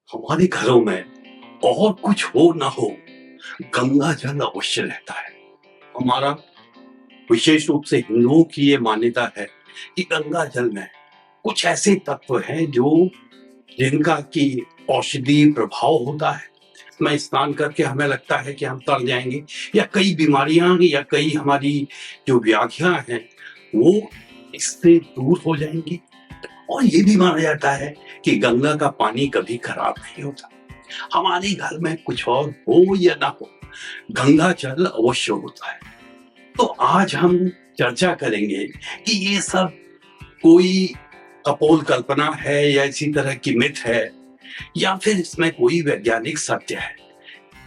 हमारे घरों में और कुछ हो ना हो, गंगा जल अवश्य रहता है। हमारा विशेष रूप से हिंदुओं की ये मान्यता है कि गंगा जल में कुछ ऐसे तत्व हैं जो जिनका कि औषधीय प्रभाव होता है। इसमें स्नान करके हमें लगता है कि हम तर जाएंगे या कई बीमारियां या कई हमारी जो व्याधियां हैं वो इससे दूर हो जाएंगी। और ये भी माना जाता है कि गंगा का पानी कभी खराब नहीं होता। हमारे घर में कुछ और हो या ना हो, गंगा जल अवश्य होता है। तो आज हम चर्चा करेंगे कि ये सब कोई कपोल कल्पना है या इसी तरह की मिथ है या फिर इसमें कोई वैज्ञानिक सत्य है।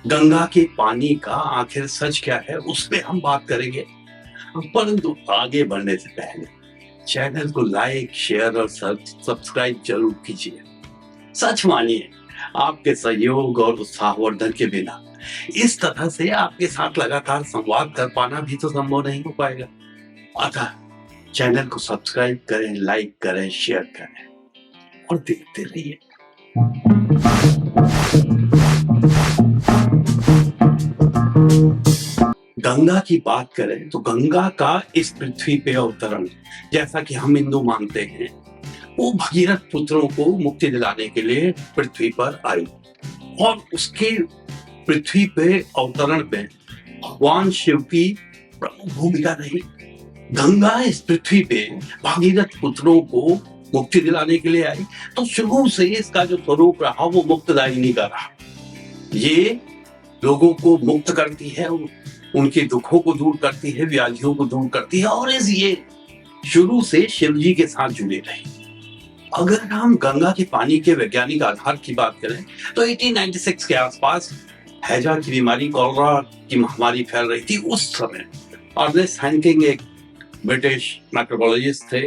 गंगा के पानी का आखिर सच क्या है उस पे हम बात करेंगे। परंतु आगे बढ़ने से पहले चैनल को लाइक, शेयर और सब्सक्राइब जरूर कीजिए। सच मानिए, आपके सहयोग और उत्साहवर्धन के बिना इस तरह से आपके साथ लगातार संवाद कर पाना भी तो संभव नहीं हो पाएगा। अतः चैनल को सब्सक्राइब करें, लाइक करें, शेयर करें और देखते रहिए। गंगा की बात करें तो गंगा का इस पृथ्वी पे अवतरण, जैसा कि हम हिंदू मानते हैं, वो भगीरथ पुत्रों को मुक्ति दिलाने के लिए पृथ्वी पर आई और उसके पृथ्वी पे अवतरण में भगवान शिव की प्रमुख भूमिका रही। गंगा इस पृथ्वी पे भागीरथ पुत्रों को मुक्ति दिलाने के लिए आई, तो शुरू से इसका जो स्वरूप रहा वो मुक्तदायिनी का रहा। ये लोगों को मुक्त करती है, उनके दुखों को दूर करती है, व्याधियों को दूर करती है और ये शुरू से शिव जी के साथ जुड़े रही। अगर हम गंगा के पानी के वैज्ञानिक आधार की बात करें तो 1896 के आसपास हैजा की बीमारी, कॉलरा की महामारी फैल रही थी। उस समय अर्नेस्ट हैंकिंग एक ब्रिटिश माइक्रोबायोलॉजिस्ट थे,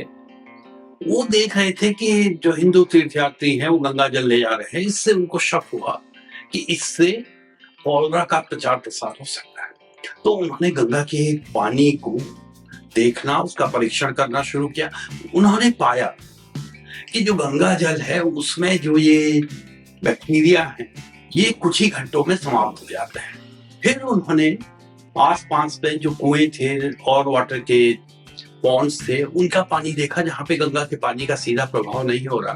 वो देख रहे थे कि जो हिंदू तीर्थयात्री हैं वो गंगा जल ले जा रहे हैं। इससे उनको शक हुआ कि इससे कॉलरा का प्रचार प्रसार हो सकता है। तो उन्होंने गंगा के पानी को देखना, उसका परीक्षण करना शुरू किया। उन्होंने पाया कि जो गंगा जल है उसमें जो ये बैक्टीरिया है ये कुछ ही घंटों में समाप्त हो जाते हैं। फिर उन्होंने आस-पास में जो कुएं थे और वाटर के पॉन्ड्स थे उनका पानी देखा जहाँ पे गंगा के पानी का सीधा प्रभाव नहीं हो रहा।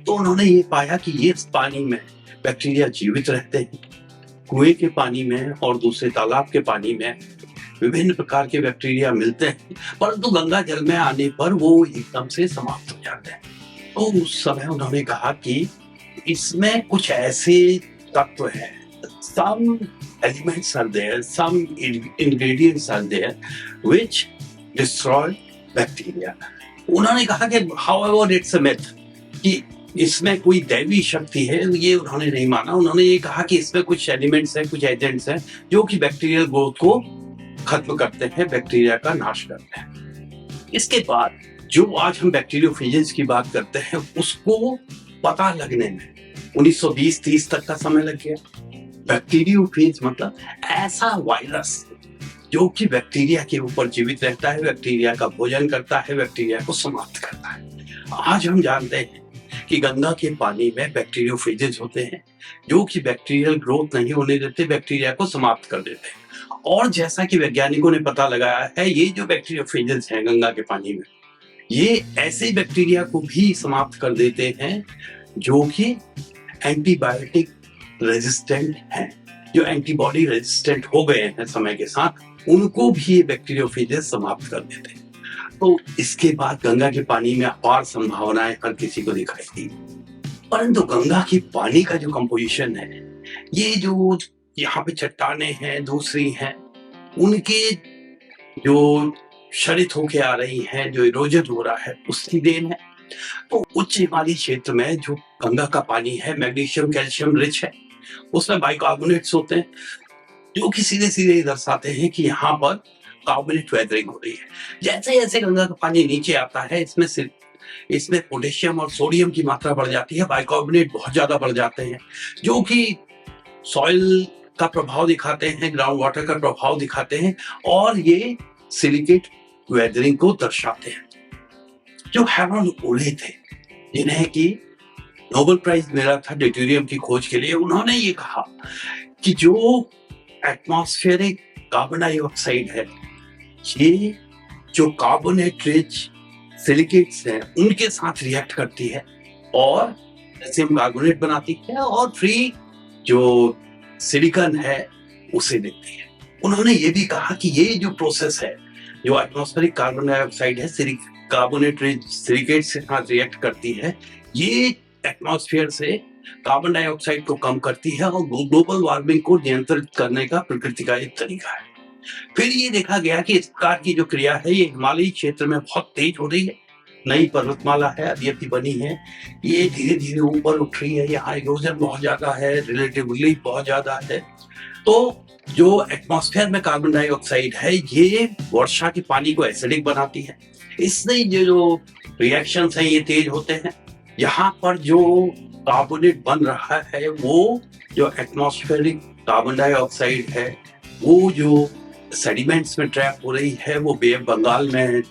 तो उन्होंने ये पाया कि ये पानी में बैक्टीरिया जीवित रहते हैं। कुएं के पानी में और दूसरे तालाब के पानी में विभिन्न प्रकार के बैक्टीरिया मिलते हैं, परंतु गंगा जल में आने पर वो एकदम से समाप्त हो जाते हैं। तो उस समय उन्होंने कहा कि इसमें कुछ ऐसे तत्व हैं, some elements are there, some ingredients are there which destroy bacteria. उन्होंने कहा कि however it's a myth, कि इसमें कोई दैवी शक्ति है, ये उन्होंने नहीं माना। उन्होंने ये कहा कि इसमें कुछ एलिमेंट्स हैं, कुछ एजेंट्स हैं जो कि बैक्टीरियल ग्रोथ को खत्म करते हैं, बैक्टीरिया का नाश करते हैं। इसके बाद जो आज हम बैक्टीरियोफेजेस की बात करते हैं उसको पता लगने में 1920-30 तक का समय लग गया। बैक्टीरियोफेज मतलब ऐसा वायरस जो कि बैक्टीरिया के ऊपर जीवित रहता है, बैक्टीरिया का भोजन करता है, बैक्टीरिया को समाप्त करता है। आज हम जानते हैं कि गंगा के पानी में बैक्टीरियोफेजेस होते हैं जो कि बैक्टीरियल ग्रोथ नहीं होने देते, बैक्टीरिया को समाप्त कर देते हैं। और जैसा कि वैज्ञानिकों ने पता लगाया है, ये जो बैक्टीरियोफेजेस हैं गंगा के पानी में, ये ऐसे बैक्टीरिया को भी समाप्त कर देते हैं जो कि एंटीबायोटिक रेजिस्टेंट हैं, जो एंटीबॉडी रेजिस्टेंट हो गए हैं समय के साथ, उनको भी ये बैक्टीरियोफेजेस समाप्त कर देते हैं। तो इसके बाद गंगा के पानी में अपार संभावनाएं हर किसी को दिखाई दी। परंतु गंगा के पानी का जो कंपोजिशन है, ये जो यहाँ पे चट्टानें हैं, दूसरी हैं, उनके जो क्षरित होके आ रही हैं, जो इरोजन हो रहा है, उसकी देन है। तो उच्च हिमालयी क्षेत्र में जो गंगा का पानी है मैग्नीशियम कैल्शियम रिच है, उसमें बाइकार्बोनेट्स होते हैं जो कि सीधे सीधे दर्शाते हैं कि यहाँ पर कार्बोनेट वेदरिंग हो रही है। जैसे जैसे गंगा का पानी नीचे आता है इसमें पोटेशियम और सोडियम की मात्रा बढ़ जाती है, बाइकार्बोनेट बहुत ज्यादा बढ़ जाते हैं जो कि सॉइल का प्रभाव दिखाते हैं, ग्राउंड वाटर का प्रभाव दिखाते हैं और ये सिलिकेट वेदरिंग को दर्शाते हैं। जो हेमन ओले थे जिन्हें कि नोबेल प्राइज मिला था ड्यूटेरियम की खोज के लिए। उन्होंने ये कहा कि जो एटमॉस्फेरिक कार्बन डाइऑक्साइड है, ये जो कार्बोनेट रिच सिलिकेट्स हैं उनके साथ रिएक्ट करती है और कैल्शियम कार्बोनेट बनाती है और फ्री जो सिलिकॉन है उसे देती है। उन्होंने ये भी कहा कि ये जो प्रोसेस है, जो एटमॉस्फेरिक कार्बन डाइऑक्साइड है कार्बोनेट रिच सिलिकेट से साथ रिएक्ट करती है, ये एटमॉस्फेयर से कार्बन डाइऑक्साइड को कम करती है और ग्लोबल वार्मिंग को नियंत्रित करने का प्रकृति का एक तरीका है। फिर ये देखा गया कि इस प्रकार की जो क्रिया है ये हिमालयी क्षेत्र में बहुत तेज हो रही है। नई पर्वतमाला है, अभी बनी है, ये धीरे धीरे ऊपर उठ रही है। यहाँ इरोजन बहुत ज्यादा है, रिलेटिवली बहुत ज्यादा है। तो जो एटमॉस्फेयर में कार्बन डाइऑक्साइड है ये वर्षा के पानी को एसिडिक बनाती है। इससे जो रिएक्शंस हैं ये तेज होते हैं। यहाँ पर जो कार्बोनेट बन रहा है वो जो एटमॉस्फेरिक कार्बन डाइऑक्साइड है वो जो सेडिमेंट्स में ट्रैप हो रही है वो बे ऑफ बंगाल में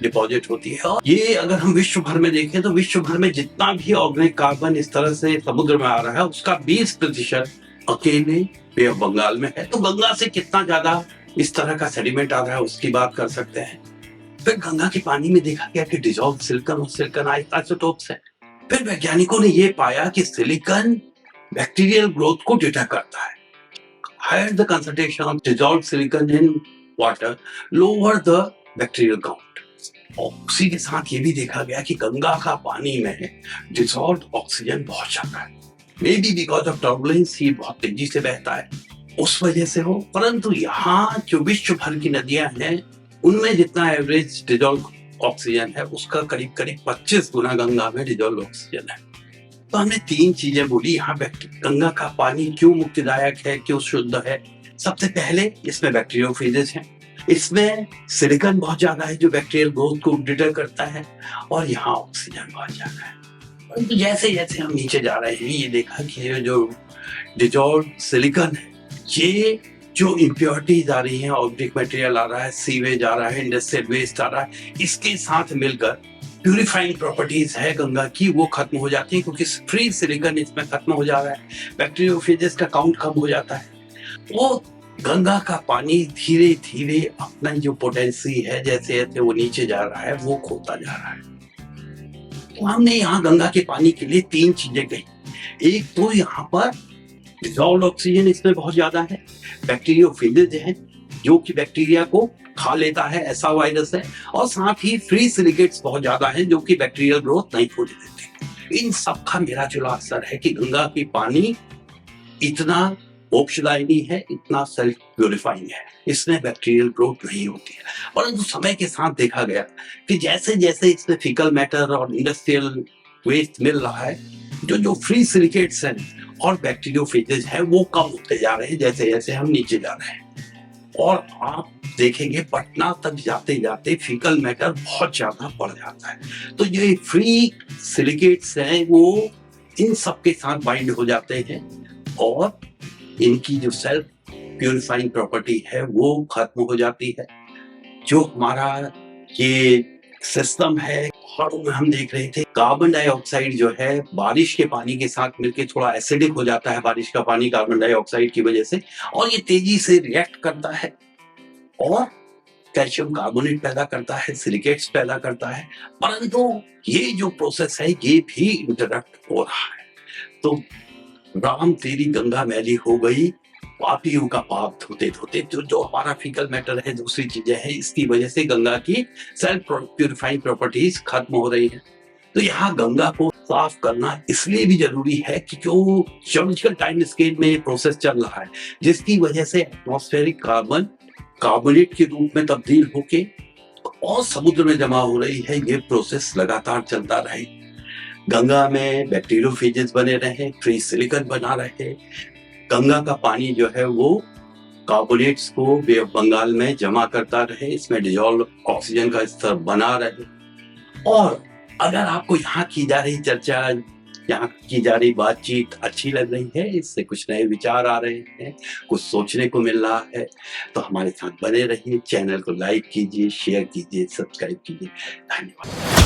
डिपॉजिट होती है। और ये अगर हम विश्व भर में देखें तो विश्व भर में जितना भी ऑर्गेनिक कार्बन इस तरह से समुद्र में आ रहा है उसका 20% अकेले बे ऑफ बंगाल में है। तो गंगा से कितना ज्यादा इस तरह का सेडिमेंट आ रहा है उसकी बात कर सकते हैं। फिर गंगा के पानी में देखा गया कि डिजॉल्व सिलिकॉन और सिलिकॉन आइसोटोप्स है। फिर वैज्ञानिकों ने ये पाया कि सिलिकॉन बैक्टीरियल ग्रोथ को डिटेक्ट करता है। Higher the concentration of dissolved silicon in water, lower the bacterial count. और उसी के साथ ये भी देखा गया कि गंगा का पानी में डिसॉल्व्ड ऑक्सीजन बहुत ज्यादा है। May be because of turbulence ये बहुत तेजी से बहता है उस वजह से हो, परंतु यहाँ जो विश्व भर की नदियां हैं उनमें जितना एवरेज डिसॉल्व ऑक्सीजन है उसका करीब करीब 25 गुना गंगा में डिसॉल्व ऑक्सीजन है। तो हमने 3 चीजें बोली यहाँ गंगा का पानी क्यों मुक्तिदायक है, क्यों शुद्ध है। सबसे पहले इसमें बैक्टीरियोफेजेस हैं, इसमें सिलिकॉन बहुत ज्यादा है जो बैक्टीरियल ग्रोथ को डिटर करता है और यहाँ ऑक्सीजन बहुत ज्यादा है। परंतु जैसे जैसे हम नीचे जा रहे हैं ये देखा कि ये जो डिसॉल्व्ड सिलिकॉन है ये जो इम्प्योरिटीज आ रही हैं, ऑर्गेनिक मटेरियल आ रहा है, सीवेज आ रहा है, इंडस्ट्रियल वेस्ट आ रहा है, इसके साथ मिलकर प्यूरिफाइंग प्रॉपर्टीज है गंगा की वो खत्म हो जाती है क्योंकि फ्री सिलिकॉन इसमें खत्म हो जा रहा है, बैक्टीरियोफेजेस का काउंट कम हो जाता है। वो गंगा का पानी धीरे धीरे अपना जो पोटेंसी है जैसे जैसे वो नीचे जा रहा है वो खोता जा रहा है। तो हमने यहाँ गंगा के पानी के लिए 3 चीजें कही। एक तो यहाँ पर डिसॉल्व्ड ऑक्सीजन इसमें बहुत ज्यादा है, बैक्टीरियोफेजेस हैं जो कि बैक्टीरिया को खा लेता है, ऐसा वायरस है, और साथ ही फ्री सिलिकेट्स बहुत ज्यादा है जो कि बैक्टीरियल ग्रोथ नहीं होने देते। इन सब का मिला जुला असर है कि गंगा की पानी इतना मोक्षदायिनी है, इतना सेल्फ प्यूरिफाइंग है, इसमें बैक्टीरियल ग्रोथ नहीं होती है। परंतु समय के साथ देखा गया कि जैसे जैसे इसमें फीकल मैटर और इंडस्ट्रियल वेस्ट मिल रहा है, जो फ्री सिलिकेट्स हैं और बैक्टीरियोफेजेस है वो कम होते जा रहे हैं जैसे जैसे हम नीचे जा रहे हैं। और आप देखेंगे पटना तक जाते जाते फीकल मैटर बहुत ज्यादा बढ़ जाता है। तो ये फ्री सिलिकेट्स हैं वो इन सब के साथ बाइंड हो जाते हैं और इनकी जो सेल्फ प्यूरिफाइंग प्रॉपर्टी है वो खत्म हो जाती है। जो हमारा ये सिस्टम है, पहाड़ों में हम देख रहे थे कार्बन डाइऑक्साइड जो है बारिश के पानी के साथ मिलकर थोड़ा एसिडिक हो जाता है, बारिश का पानी कार्बन डाइऑक्साइड की वजह से, और ये तेजी से रिएक्ट करता है और कैल्शियम कार्बोनेट पैदा करता है, सिलिकेट्स पैदा करता है। परंतु ये जो प्रोसेस है ये भी इंटरप्ट हो रहा है। तो राम तेरी गंगा मैली हो गई, पापियों का पाप धोते धोते। जो हमारा फीकल मैटर है, दूसरी चीजें हैं, इसकी वजह से गंगा की सेल्फ प्यूरिफाइंग प्रॉपर्टीज खत्म हो रही है। तो यहाँ गंगा को साफ करना इसलिए भी जरूरी है कि जो जियोलॉजिकल टाइम स्केल में ये प्रोसेस चल रहा है जिसकी वजह से एटमॉस्फेरिक कार्बन कार्बोनेट के रूप में तब्दील होके और समुद्र में जमा हो रही है, ये प्रोसेस लगातार चलता रहे। गंगा में बैक्टीरियोफेजेस बने रहे, फ्री सिलिकॉन बना रहे, गंगा का पानी जो है वो कार्बोनेट्स को बे ऑफ बंगाल में जमा करता रहे, इसमें डिसॉल्व ऑक्सीजन का स्तर बना रहे। और अगर आपको यहाँ की जा रही चर्चा, यहाँ की जा रही बातचीत अच्छी लग रही है, इससे कुछ नए विचार आ रहे हैं, कुछ सोचने को मिल रहा है, तो हमारे साथ बने रहिए। चैनल को लाइक कीजिए, शेयर कीजिए, सब्सक्राइब कीजिए। धन्यवाद।